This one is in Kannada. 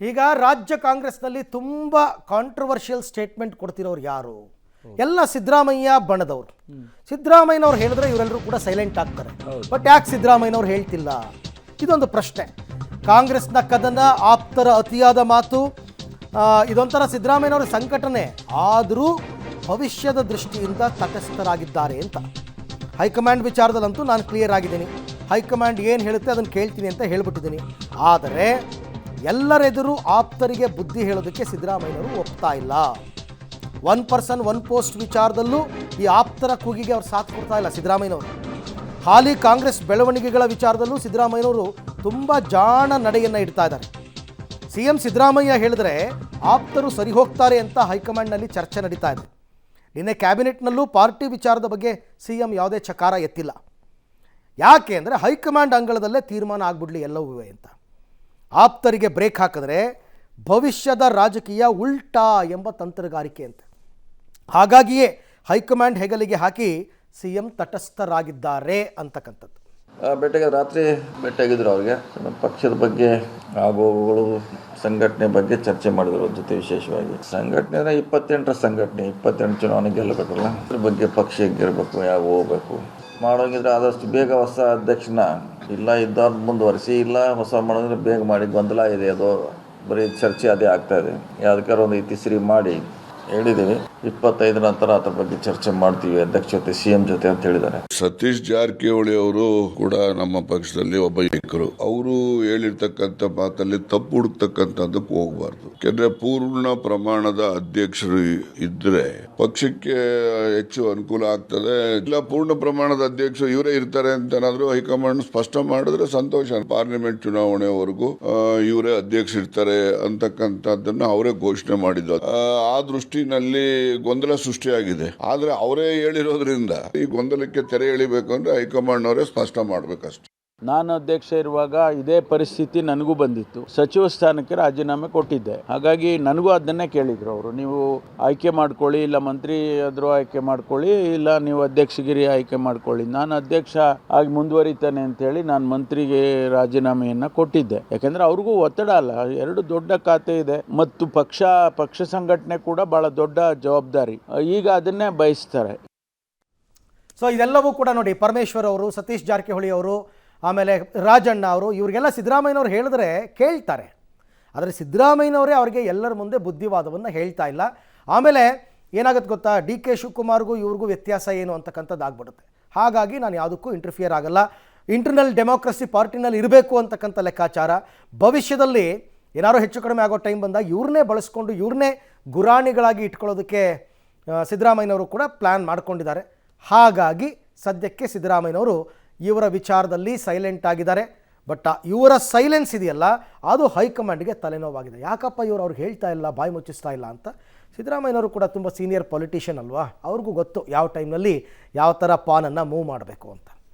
ಈಗ ರಾಜ್ಯ ಕಾಂಗ್ರೆಸ್ನಲ್ಲಿ ತುಂಬ ಕಾಂಟ್ರವರ್ಷಿಯಲ್ ಸ್ಟೇಟ್ಮೆಂಟ್ ಕೊಡ್ತಿರೋರು ಯಾರು? ಎಲ್ಲ ಸಿದ್ದರಾಮಯ್ಯ ಬಣದವರು. ಸಿದ್ದರಾಮಯ್ಯನವ್ರು ಹೇಳಿದ್ರೆ ಇವರೆಲ್ಲರೂ ಕೂಡ ಸೈಲೆಂಟ್ ಆಗ್ತಾರೆ. ಬಟ್ ಯಾಕೆ ಸಿದ್ದರಾಮಯ್ಯನವ್ರು ಹೇಳ್ತಿಲ್ಲ? ಇದೊಂದು ಪ್ರಶ್ನೆ. ಕಾಂಗ್ರೆಸ್ನ ಕದನ, ಆಪ್ತರ ಅತಿಯಾದ ಮಾತು, ಇದೊಂಥರ ಸಿದ್ದರಾಮಯ್ಯನವರ ಸಂಕಟನೆ. ಆದರೂ ಭವಿಷ್ಯದ ದೃಷ್ಟಿಯಿಂದ ತಟಸ್ಥರಾಗಿದ್ದಾರೆ ಅಂತ. ಹೈಕಮಾಂಡ್ ವಿಚಾರದಲ್ಲಂತೂ ನಾನು ಕ್ಲಿಯರ್ ಆಗಿದ್ದೀನಿ. ಹೈಕಮಾಂಡ್ ಏನು ಹೇಳುತ್ತೆ ಅದನ್ನು ಕೇಳ್ತೀನಿ ಅಂತ ಹೇಳ್ಬಿಟ್ಟಿದ್ದೀನಿ. ಆದರೆ ಎಲ್ಲರೆದುರು ಆಪ್ತರಿಗೆ ಬುದ್ಧಿ ಹೇಳೋದಕ್ಕೆ ಸಿದ್ದರಾಮಯ್ಯನವರು ಒಪ್ತಾ ಇಲ್ಲ. 1 ಪರ್ಸನ್ 1 ಪೋಸ್ಟ್ ವಿಚಾರದಲ್ಲೂ ಈ ಆಪ್ತರ ಕೂಗಿಗೆ ಅವ್ರು ಸಾಥ್ ಕೊಡ್ತಾ ಇಲ್ಲ ಸಿದ್ದರಾಮಯ್ಯನವರು. ಹಾಲಿ ಕಾಂಗ್ರೆಸ್ ಬೆಳವಣಿಗೆಗಳ ವಿಚಾರದಲ್ಲೂ ಸಿದ್ದರಾಮಯ್ಯನವರು ತುಂಬ ಜಾಣ ನಡೆಯನ್ನು ಇಡ್ತಾ ಇದ್ದಾರೆ. CM ಸಿದ್ದರಾಮಯ್ಯ ಹೇಳಿದ್ರೆ ಆಪ್ತರು ಸರಿ ಹೋಗ್ತಾರೆ ಅಂತ ಹೈಕಮಾಂಡ್ನಲ್ಲಿ ಚರ್ಚೆ ನಡೀತಾ ಇದೆ. ನಿನ್ನೆ ಕ್ಯಾಬಿನೆಟ್ನಲ್ಲೂ ಪಾರ್ಟಿ ವಿಚಾರದ ಬಗ್ಗೆ CM ಯಾವುದೇ ಚಕಾರ ಎತ್ತಿಲ್ಲ. ಯಾಕೆ ಅಂದರೆ ಹೈಕಮಾಂಡ್ ಅಂಗಳದಲ್ಲೇ ತೀರ್ಮಾನ ಆಗ್ಬಿಡ್ಲಿ ಎಲ್ಲವೂ ಅಂತ. ಆಪ್ತರಿಗೆ ಬ್ರೇಕ್ ಹಾಕಿದ್ರೆ ಭವಿಷ್ಯದ ರಾಜಕೀಯ ಉಲ್ಟಾ ಎಂಬ ತಂತ್ರಗಾರಿಕೆ ಅಂತ. ಹಾಗಾಗಿಯೇ ಹೈಕಮಾಂಡ್ ಹೆಗಲಿಗೆ ಹಾಕಿ CM ತಟಸ್ಥರಾಗಿದ್ದಾರೆ ಅಂತಕ್ಕಂಥದ್ದು. ಭೇಟಿಯಾಗ ರಾತ್ರಿ ಭೇಟಿಯಾಗಿದ್ರು. ಅವ್ರಿಗೆ ಪಕ್ಷದ ಬಗ್ಗೆ ಆಗೋಗಳು, ಸಂಘಟನೆ ಬಗ್ಗೆ ಚರ್ಚೆ ಮಾಡಿದ್ರು. ಜೊತೆ ವಿಶೇಷವಾಗಿ ಸಂಘಟನೆ ಅಂದರೆ 28ರ ಸಂಘಟನೆ, 28 ಚುನಾವಣೆ ಗೆಲ್ಲಬೇಕಲ್ಲ, ಅದ್ರ ಬಗ್ಗೆ ಪಕ್ಷ ಗೆಲ್ಲಬೇಕು, ಯಾವ ಹೋಗ್ಬೇಕು ಮಾಡೋಂಗಿದ್ರೆ ಆದಷ್ಟು ಬೇಗ ಹೊಸ ಅಧ್ಯಕ್ಷನ ಇಲ್ಲ ಇದ್ದಾದ ಮುಂದುವರಿಸಿ, ಇಲ್ಲ ಹೊಸ ಮಾಡೋದ್ರೆ ಬೇಗ ಮಾಡಿ. ಗೊಂದಲ ಇದೆ, ಅದು ಬರೀ ಚರ್ಚೆ ಅದೇ ಆಗ್ತಾ ಇದೆ. ಯಾವ್ದಕ್ಕಾರ ಒಂದು ಇತಿಶ್ರೀ ಮಾಡಿ ಹೇಳಿದ್ದೀವಿ. 25 ನಂತರ ಅದ್ರ ಬಗ್ಗೆ ಚರ್ಚೆ ಮಾಡ್ತೀವಿ ಅಧ್ಯಕ್ಷ ಜೊತೆ, CM ಜೊತೆ ಅಂತ ಹೇಳಿದ್ದಾರೆ. ಸತೀಶ್ ಜಾರಕಿಹೊಳಿ ಅವರು ಕೂಡ ನಮ್ಮ ಪಕ್ಷದಲ್ಲಿ ಒಬ್ಬ ನಾಯಕರು. ಅವರು ಹೇಳಿರ್ತಕ್ಕಂಥ ಮಾತಲ್ಲಿ ತಪ್ಪು ಹುಡುಕ್ತಕ್ಕಂಥದ್ದಕ್ಕೆ ಹೋಗಬಾರ್ದು. ಯಾಕೆಂದ್ರೆ ಪೂರ್ಣ ಪ್ರಮಾಣದ ಅಧ್ಯಕ್ಷರು ಇದ್ರೆ ಪಕ್ಷಕ್ಕೆ ಹೆಚ್ಚು ಅನುಕೂಲ ಆಗ್ತದೆ. ಇಲ್ಲ ಪೂರ್ಣ ಪ್ರಮಾಣದ ಅಧ್ಯಕ್ಷರು ಇವರೇ ಇರ್ತಾರೆ ಅಂತ ಏನಾದ್ರು ಹೈಕಮಾಂಡ್ ಸ್ಪಷ್ಟ ಮಾಡಿದ್ರೆ ಸಂತೋಷ. ಪಾರ್ಲಿಮೆಂಟ್ ಚುನಾವಣೆವರೆಗೂ ಇವರೇ ಅಧ್ಯಕ್ಷ ಇರ್ತಾರೆ ಅಂತಕ್ಕಂಥದ್ದನ್ನ ಅವರೇ ಘೋಷಣೆ ಮಾಡಿದ್ರು. ಆ ದೃಷ್ಟಿನಲ್ಲಿ ಗೊಂದಲ ಸೃಷ್ಟಿಯಾಗಿದೆ. ಆದ್ರೆ ಅವರೇ ಹೇಳಿರೋದ್ರಿಂದ ಈ ಗೊಂದಲಕ್ಕೆ ತೆರೆ ಎಳಿಬೇಕು ಅಂದ್ರೆ ಹೈಕಮಾಂಡ್ ಅವರೇ ಸ್ಪಷ್ಟ ಮಾಡ್ಬೇಕಷ್ಟೆ. ನಾನು ಅಧ್ಯಕ್ಷ ಇರುವಾಗ ಇದೇ ಪರಿಸ್ಥಿತಿ ನನಗೂ ಬಂದಿತ್ತು. ಸಚಿವ ಸ್ಥಾನಕ್ಕೆ ರಾಜೀನಾಮೆ ಕೊಟ್ಟಿದ್ದೆ. ಹಾಗಾಗಿ ನನಗೂ ಅದನ್ನೇ ಕೇಳಿದ್ರು ಅವರು, ನೀವು ಆಯ್ಕೆ ಮಾಡ್ಕೊಳ್ಳಿ, ಇಲ್ಲ ಮಂತ್ರಿ ಆದರೂ ಆಯ್ಕೆ ಮಾಡ್ಕೊಳ್ಳಿ, ಇಲ್ಲ ನೀವು ಅಧ್ಯಕ್ಷಗಿರಿ ಆಯ್ಕೆ ಮಾಡ್ಕೊಳ್ಳಿ. ನಾನು ಅಧ್ಯಕ್ಷ ಆಗಿ ಮುಂದುವರಿತಾನೆ ಅಂತೇಳಿ ನಾನು ಮಂತ್ರಿಗೆ ರಾಜೀನಾಮೆಯನ್ನು ಕೊಟ್ಟಿದ್ದೆ. ಯಾಕೆಂದರೆ ಅವ್ರಿಗೂ ಒತ್ತಡ ಅಲ್ಲ, 2 ದೊಡ್ಡ ಖಾತೆ ಇದೆ ಮತ್ತು ಪಕ್ಷ ಸಂಘಟನೆ ಕೂಡ ಭಾಳ ದೊಡ್ಡ ಜವಾಬ್ದಾರಿ. ಈಗ ಅದನ್ನೇ ಬಯಸ್ತಾರೆ. ಸೊ ಇದೆಲ್ಲವೂ ಕೂಡ ನೋಡಿ, ಪರಮೇಶ್ವರ್ ಅವರು, ಸತೀಶ್ ಜಾರಕಿಹೊಳಿ ಅವರು, ಆಮೇಲೆ ರಾಜಣ್ಣ ಅವರು, ಇವರಿಗೆಲ್ಲ ಸಿದ್ದರಾಮಯ್ಯನವ್ರು ಹೇಳಿದ್ರೆ ಕೇಳ್ತಾರೆ. ಆದರೆ ಸಿದ್ದರಾಮಯ್ಯನವರೇ ಅವರಿಗೆ ಎಲ್ಲರ ಮುಂದೆ ಬುದ್ಧಿವಾದವನ್ನು ಹೇಳ್ತಾ ಇಲ್ಲ. ಆಮೇಲೆ ಏನಾಗುತ್ತೆ ಗೊತ್ತಾ, DK ಶಿವಕುಮಾರ್ಗೂ ಇವ್ರಿಗೂ ವ್ಯತ್ಯಾಸ ಏನು ಅಂತಕ್ಕಂಥದ್ದು ಆಗ್ಬಿಡುತ್ತೆ. ಹಾಗಾಗಿ ನಾನು ಯಾವುದಕ್ಕೂ ಇಂಟರ್ಫಿಯರ್ ಆಗಲ್ಲ. ಇಂಟರ್ನಲ್ ಡೆಮೋಕ್ರಸಿ ಪಾರ್ಟಿನಲ್ಲಿ ಇರಬೇಕು ಅಂತಕ್ಕಂಥ ಲೆಕ್ಕಾಚಾರ. ಭವಿಷ್ಯದಲ್ಲಿ ಏನಾದ್ರು ಹೆಚ್ಚು ಕಡಿಮೆ ಆಗೋ ಟೈಮ್ ಬಂದಾಗ ಇವ್ರನ್ನೇ ಬಳಸ್ಕೊಂಡು ಇವ್ರನ್ನೇ ಗುರಾಣಿಗಳಾಗಿ ಇಟ್ಕೊಳ್ಳೋದಕ್ಕೆ ಸಿದ್ದರಾಮಯ್ಯನವರು ಕೂಡ ಪ್ಲ್ಯಾನ್ ಮಾಡ್ಕೊಂಡಿದ್ದಾರೆ. ಹಾಗಾಗಿ ಸದ್ಯಕ್ಕೆ ಸಿದ್ದರಾಮಯ್ಯನವರು ಇವರ ವಿಚಾರದಲ್ಲಿ ಸೈಲೆಂಟ್ ಆಗಿದ್ದಾರೆ. ಬಟ್ ಇವರ ಸೈಲೆನ್ಸ್ ಇದೆಯಲ್ಲ, ಅದು ಹೈಕಮಾಂಡ್ಗೆ ತಲೆನೋವಾಗಿದೆ. ಯಾಕಪ್ಪ ಇವರು ಅವ್ರಿಗೆ ಹೇಳ್ತಾ ಇಲ್ಲ, ಬಾಯಿ ಮುಚ್ಚಿಸ್ತಾ ಇಲ್ಲ ಅಂತ. ಸಿದ್ದರಾಮಯ್ಯನವರು ಕೂಡ ತುಂಬ ಸೀನಿಯರ್ ಪೊಲಿಟಿಷಿಯನ್ ಅಲ್ವಾ, ಅವ್ರಿಗೂ ಗೊತ್ತು ಯಾವ ಟೈಮ್ನಲ್ಲಿ ಯಾವ ಥರ ಪಾನನ್ನು ಮೂವ್ ಮಾಡಬೇಕು ಅಂತ.